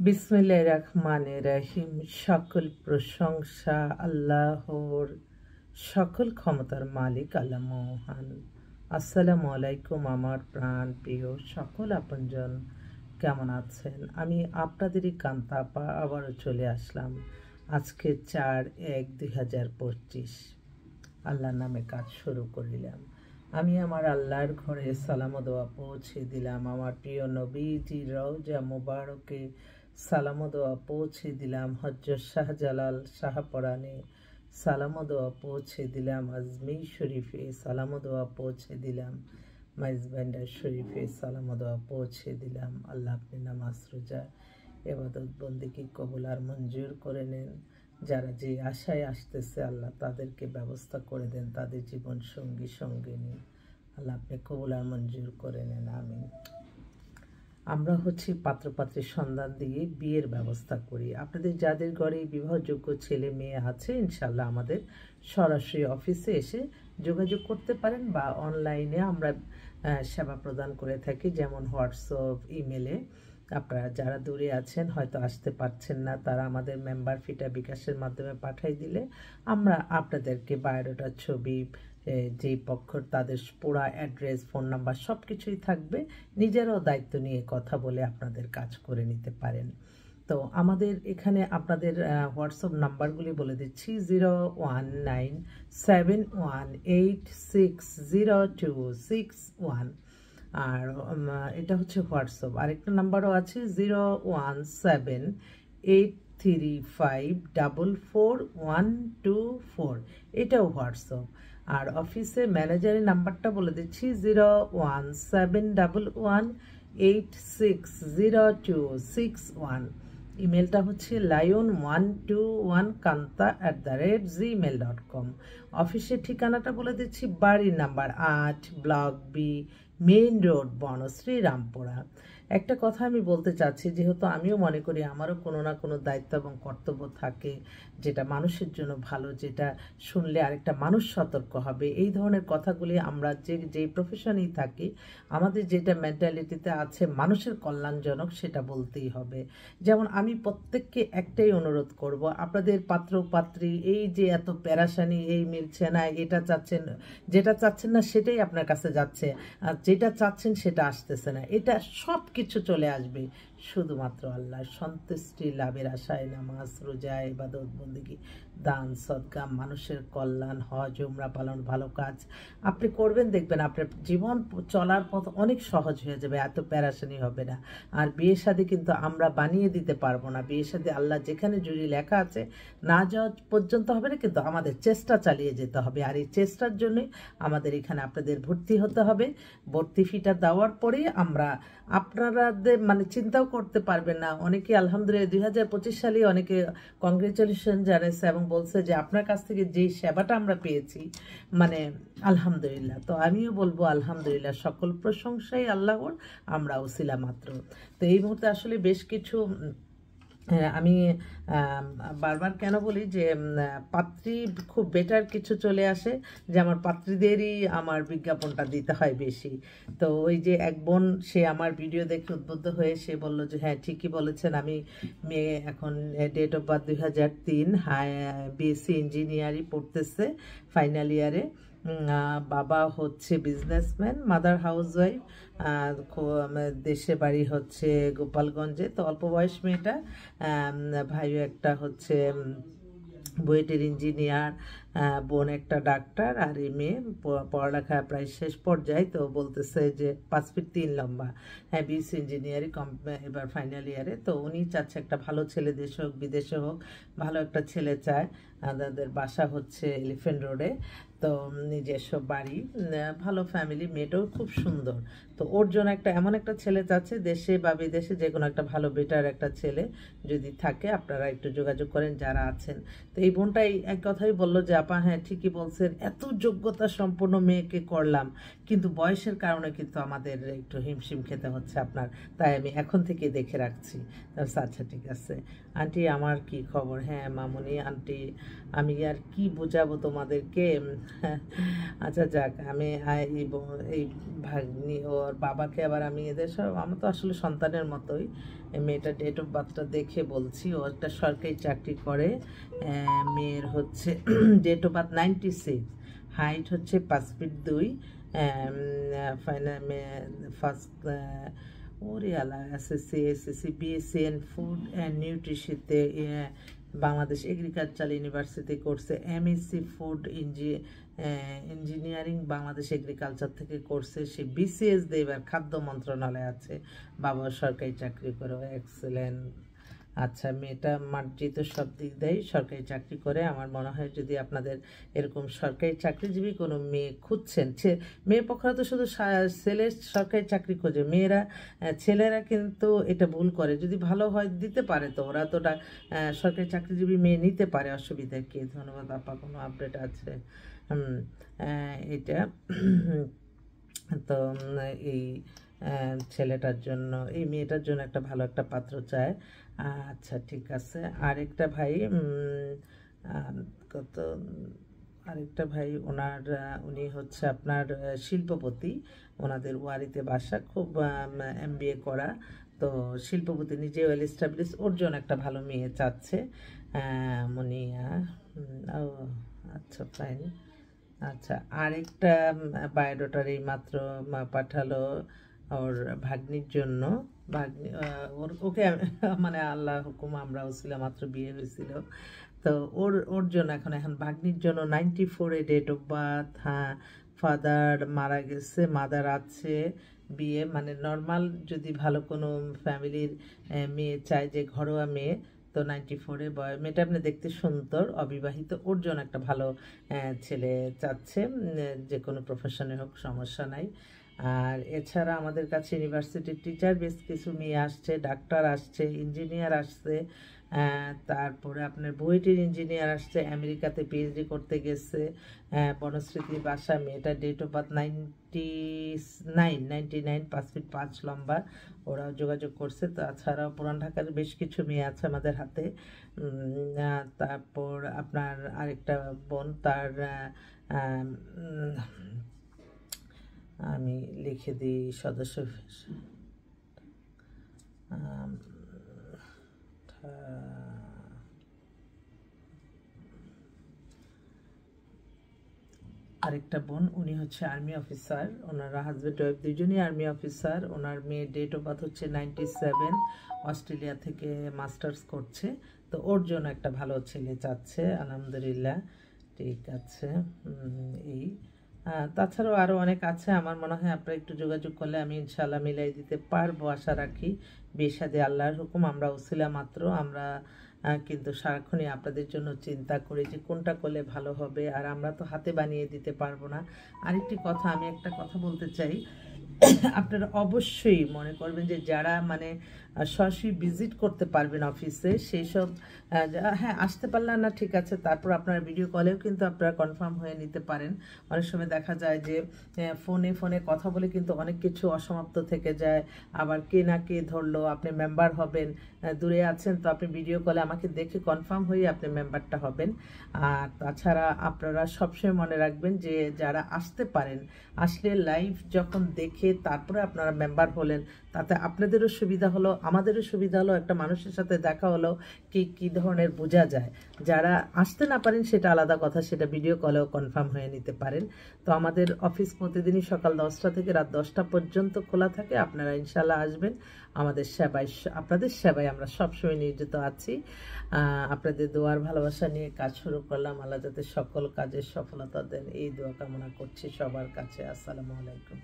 বিসমিল্লাহির রহমানির রহিম। সকল প্রশংসা আল্লাহর, সকল ক্ষমতার মালিক আল্লাহ মহান। আসসালামু আলাইকুম আমার প্রাণ প্রিয় সকল আপনজন, কেমন আছেন? আমি আপনাদেরই কান্তা আপা আবারও চলে আসলাম। আজকে 4/1/2025 আল্লাহর নামে কাজ শুরু করিলাম। আমি আমার আল্লাহর ঘরে সালাম ও দোয়া পৌঁছে দিলাম। আমার প্রিয় নবীজির রওজা মুবারকে সালাম ও দোয়া পৌঁছে দিলাম। হযরত শাহজালাল শাহপরানে সালাম ও দোয়া পৌঁছে দিলাম। আজমির শরীফে সালাম ও দোয়া পৌঁছে দিলাম। মাইজবান্ডার শরীফে সালাম ও দোয়া পৌঁছে দিলাম। আল্লাহ আপনি নামাজ রোজা ইবাদত বন্দেগী কবুল আর মঞ্জুর করে নেন। যারা যে আশায় আসতেছে আল্লাহ তাদেরকে ব্যবস্থা করে দেন, তাদের জীবন সঙ্গী সঙ্গিনী আল্লাহ আপনি কবুল আর মঞ্জুর করে নেন, আমিন। আমরা পাত্রপাত্রীর সন্ধান দিয়ে বিয়ের ব্যবস্থা করি। আপনাদের যাদের ঘরে বিবাহযোগ্য ছেলে মেয়ে আছে, ইনশাল্লাহ আমাদের সরাসরি অফিসে এসে যোগাযোগ করতে পারেন বা অনলাইনে আমরা সেবা প্রদান করে থাকি, যেমন হোয়াটসঅ্যাপ, ইমেলে। আপনারা যারা দূরে আছেন, হয়তো আসতে পারছেন না, তারা আমাদের মেম্বার ফিটা বিকাশের মাধ্যমে পাঠাই দিলে আমরা আপনাদেরকে বায়োডাটার ছবি, যেই পক্ষ তাদের পুরা অ্যাড্রেস, ফোন নাম্বার সব কিছুই থাকবে। নিজেরাও দায়িত্ব নিয়ে কথা বলে আপনাদের কাজ করে নিতে পারেন। তো আমাদের এখানে আপনাদের হোয়াটসঅ্যাপ নাম্বারগুলি বলে দিচ্ছি: 0191860261। আর এটা হচ্ছে হোয়াটসঅ্যাপ। আরেকটা নাম্বারও আছে 01785444124। এটাও হোয়াটসঅ্যাপ। আর অফিসে ম্যানেজারের নাম্বারটা বলে দিচ্ছি 01711860261। ইমেলটা হচ্ছে lion121kanta@gmail.com। অফিসের ঠিকানাটা বলে দিচ্ছি: বাড়ির number 8, block B, main road, Banasree, Rampura. একটা কথা আমি বলতে চাচ্ছি, যেহেতু আমিও মনে করি আমারও কোনো না কোনো দায়িত্ব এবং কর্তব্য থাকে, যেটা মানুষের জন্য ভালো, যেটা শুনলে আরেকটা মানুষ সতর্ক হবে। এই ধরনের কথাগুলি আমরা যেই প্রফেশনেই থাকি, আমাদের যেটা মেন্টালিটিতে আছে মানুষের কল্যাণজনক, সেটা বলতেই হবে। যেমন আমি প্রত্যেককে একটাই অনুরোধ করব, আপনাদের পাত্র পাত্রী এই যে এত প্যারাসানি, এই মিলছে না, এটা চাচ্ছেন, যেটা চাচ্ছেন না সেটাই আপনার কাছে যাচ্ছে, আর যেটা চাচ্ছেন সেটা আসতেছে না, এটা সব কিছু চলে আসবে শুধুমাত্র আল্লাহর সন্তুষ্টি লাভের আশায়। নামাজ রোজা ইবাদত বন্দেগী, দান সদকা, মানুষের কল্যাণ, হজ উমরা পালন, ভালো কাজ আপনি করবেন, দেখবেন আপনার জীবন চলার পথ অনেক সহজ হয়ে যাবে, এত প্যারাসানি হবে না। আর বিয়ে শাদী কিন্তু আমরা বানিয়ে দিতে পারবো না। বিয়ে শাদী আল্লাহ যেখানে জুড়ি লেখা আছে, না যাওয়া পর্যন্ত হবে না, কিন্তু আমাদের চেষ্টা চালিয়ে যেতে হবে। আর এই চেষ্টার জন্যই আমাদের এখানে আপনাদের ভর্তি হতে হবে। ভর্তি ফিটা দেওয়ার পরেই আমরা আপনারাদের মানে চিন্তাও করতে পারবেন না। অনেকে আলহামদুলিল্লাহ 2025 সালে অনেকে কংগ্রেচুলেশন জানাইছে এবং বলছে যে আপনার কাছ থেকে যেই সেবাটা আমরা পেয়েছি, মানে আলহামদুলিল্লাহ। তো আমিও বলবো আলহামদুলিল্লাহ, সকল প্রশংসাই আল্লাহর, আমরা ওসিলা মাত্র। তো এই মুহূর্তে আসলে বেশ কিছু আমি বারবার কেন বলি যে পাত্রী খুব বেটার কিছু চলে আসে, যে আমার পাত্রীদেরই আমার বিজ্ঞাপনটা দিতে হয় বেশি। তো ওই যে এক বোন, সে আমার ভিডিও দেখে উদ্বুদ্ধ হয়ে সে বলল যে হ্যাঁ ঠিকই বলেছেন, আমি মেয়ে এখন date of birth 2003, BSc engineering পড়তেছে, ফাইনাল ইয়ারে। বাবা হচ্ছে বিজনেসম্যান, মাদার হাউসওয়াইফ, দেশে বাড়ি হচ্ছে গোপালগঞ্জে। তো অল্প বয়স মেয়েটা, ভাইও একটা হচ্ছে বুয়েটের ইঞ্জিনিয়ার, বোন একটা ডাক্তার, আর এই মেয়ে পড়ালেখা প্রায় শেষ পর্যায়ে। তো বলতেছে যে 5 ফিট 3 লম্বা, হ্যাঁ বিএসসি ইঞ্জিনিয়ারিং এবার ফাইনাল ইয়ারে। তো উনি চাচ্ছে একটা ভালো ছেলে, দেশে হোক বিদেশে হোক, ভালো একটা ছেলে চায়। আমাদের বাসা হচ্ছে এলিফ্যান্ট রোডে। তো নিজস্ব বাড়ি, ভালো ফ্যামিলি, মেয়েটাও খুব সুন্দর। তো ওর জন্য এমন একটা ছেলে চাচ্ছে, দেশে বা বিদেশে যে কোনো একটা ভালো বেটার একটা ছেলে যদি থাকে, আপনারা একটু যোগাযোগ করেন যারা আছেন। তো এই বোনটাই এক কথাই বললো যে আপা হ্যাঁ ঠিকই বলছেন, এত যোগ্যতা সম্পন্ন মেয়েকে করলাম, কিন্তু বয়সের কারণে কিন্তু আমাদের একটু হিমশিম খেতে হচ্ছে আপনার, তাই আমি এখন থেকে দেখে রাখছি। আচ্ছা ঠিক আছে আন্টি, আমার কি খবর? হ্যাঁ মামুনি আন্টি, আমি আর কি বোঝাবো তোমাদেরকে। আচ্ছা যাক, আমি এই ভাগ্নি ওর বাবাকে আবার আমি এদের সব, আমার তো আসলে সন্তানের মতোই। মেয়েটা ডেট অফ বার্থটা দেখে বলছি, ও একটা সরকারি চাকরি করে। মেয়ের হচ্ছে ডেট অফ বার্থ 96, হাইট হচ্ছে 5 ফিট 2, ফাইনাল ফার্স্ট ওরে আলা SSC SSC BSc in food and নিউট্রিশনতে বাংলাদেশ এগ্রিকালচার ইউনিভার্সিটি করছে, MSc food engineering Bangladesh agriculture থেকে করছে। সে বিসিএস দিয়ে এবার খাদ্য মন্ত্রণালয়ে আছে, বাবা সরকারি চাকরি করে, এক্সেলেন্ট। আচ্ছা মেয়েটা মার্জিত সব দিক দিয়েই সরকারি চাকরি করে। আমার মনে হয় যদি আপনাদের এরকম সরকারি চাকরিজীবী কোনো মেয়ে খুঁজছেন, মেয়ে পক্ষরা তো শুধু ছেলের সরকারি চাকরি খোঁজে, ছেলেরা কিন্তু এটা ভুল করে। যদি ভালো হয় দিতে পারে, তো ওরা তো সরকারি চাকরিজীবী মেয়ে নিতে পারে, অসুবিধা কি? ধন্যবাদ আপা, কোনো আপডেট আছে? এটা তো এই ছেলেটার জন্য, এই মেয়েটার জন্য একটা ভালো একটা পাত্র চায়। আচ্ছা ঠিক আছে। আরেকটা ভাই আরেকটা ভাই উনি হচ্ছে আপনার শিল্পপতি, ওনাদের ওয়ারিতে বাসা, খুব এমবিএ করা, তো শিল্পপতি, নিজে ওয়েল এস্টাবলিশ, ওর জন্য একটা ভালো মেয়ে চাচ্ছে মুনিয়া। ও আচ্ছা ফাইন। আচ্ছা আরেকটা বায়োডাটার এই মাত্র পাঠালো ওর ভাগ্নির জন্য। ভাগ্নি ওকে মানে আল্লাহ হুকুম আমরাও ছিলাম, মাত্র বিয়ে হয়েছিল, তো ওর জন্য এখন ভাগ্নির জন্য 94-এ ডেট অফ বার্থ। হ্যাঁ ফাদার মারা গেছে, মাদার আছে, বিয়ে মানে নর্মাল, যদি ভালো কোনো ফ্যামিলির মেয়ে চায় যে ঘরোয়া মেয়ে, তো 94-এ বয়স। মেয়েটা আপনি দেখতে সুন্দর, অবিবাহিত, ওর জন্য একটা ভালো ছেলে চাচ্ছে, যে কোনো প্রফেশনে হোক, সমস্যা নাই। আর এছাড়া আমাদের কাছে ইউনিভার্সিটির টিচার বেশ কিছু মেয়ে আসছে, ডাক্তার আসছে, ইঞ্জিনিয়ার আসছে, তারপরে আপনার বুয়েটের ইঞ্জিনিয়ার আসছে, আমেরিকাতে পিএইচডি করতে গেছে, বনশ্রীতির বাসা, মেয়েটা ডেট অফ বার্থ 99, 5 ফিট 5 লম্বা, ওরাও যোগাযোগ করছে। তাছাড়াও পুরান ঢাকার বেশ কিছু মেয়ে আছে আমাদের হাতে। তারপর আপনার আরেকটা বোন, তার আমি লিখে দিই সদস্য, আরেকটা বোন, উনি হচ্ছে আর্মি অফিসার, ওনারা হাজব্যান্ড ওয়াইফ দুজনই আর্মি অফিসার। ওনার মেয়ে ডেট অফ বার্থ হচ্ছে 97, অস্ট্রেলিয়া থেকে মাস্টার্স করছে, তো ওর জন্য একটা ভালো ছেলে চাচ্ছে, আলহামদুলিল্লাহ। ঠিক আছে এই তাছাড়াও আরও অনেক আছে, আমার মনে হয় আপনারা একটু যোগাযোগ করলে আমি ইনশাআল্লাহ মিলাই দিতে পারবো, আশা রাখি। বিয়ে শাদী আল্লাহর হুকুম, আমরা ওসিলা মাত্র, আমরা কিন্তু সারাক্ষণই আপনাদের জন্য চিন্তা করি যে কোনটা করলে ভালো হবে, আর আমরা তো হাতে বানিয়ে দিতে পারবো না। আরেকটি কথা, আমি একটা কথা বলতে চাই, আপনারা অবশ্যই মনে করবেন যে যারা মানে সরাসরি ভিজিট করতে পারবেন অফিসে, সেই সব হ্যাঁ আসতে পারলেন না ঠিক আছে, তারপর আপনারা ভিডিও কলেও কিন্তু আপনারা কনফার্ম হয়ে নিতে পারেন। অনেক সময় দেখা যায় যে ফোনে কথা বলে কিন্তু অনেক কিছু অসমাপ্ত থেকে যায়, আবার কে না কে ধরলো, আপনি মেম্বার হবেন, দূরে আছেন, তো আপনি ভিডিও কলে আমাকে দেখে কনফার্ম হয়ে আপনি মেম্বারটা হবেন। আর তাছাড়া আপনারা সবসময় মনে রাখবেন যে যারা আসতে পারেন, আসলে লাইভ যখন দেখে তারপরে আপনারা মেম্বার হলেন, তাতে আপনাদেরও সুবিধা হলো, আমাদেরও সুবিধা হলো, একটা মানুষের সাথে দেখা হলো, কি ধরনের বোঝা যায়। যারা আসতে না পারেন সেটা আলাদা কথা, সেটা ভিডিও কলেও কনফার্ম হয়ে নিতে পারেন। তো আমাদের অফিস প্রতিদিনই সকাল 10টা থেকে রাত 10টা পর্যন্ত খোলা থাকে, আপনারা ইনশাল্লাহ আসবেন। আমাদের সেবায়, আপনাদের সেবায় আমরা সবসময় নিয়োজিত আছি। আপনাদের দোয়ার ভালোবাসা নিয়ে কাজ শুরু করলাম, আল্লাহ যাতে সকল কাজের সফলতা দেন এই দোয়া কামনা করছি সবার কাছে। আসসালামু আলাইকুম।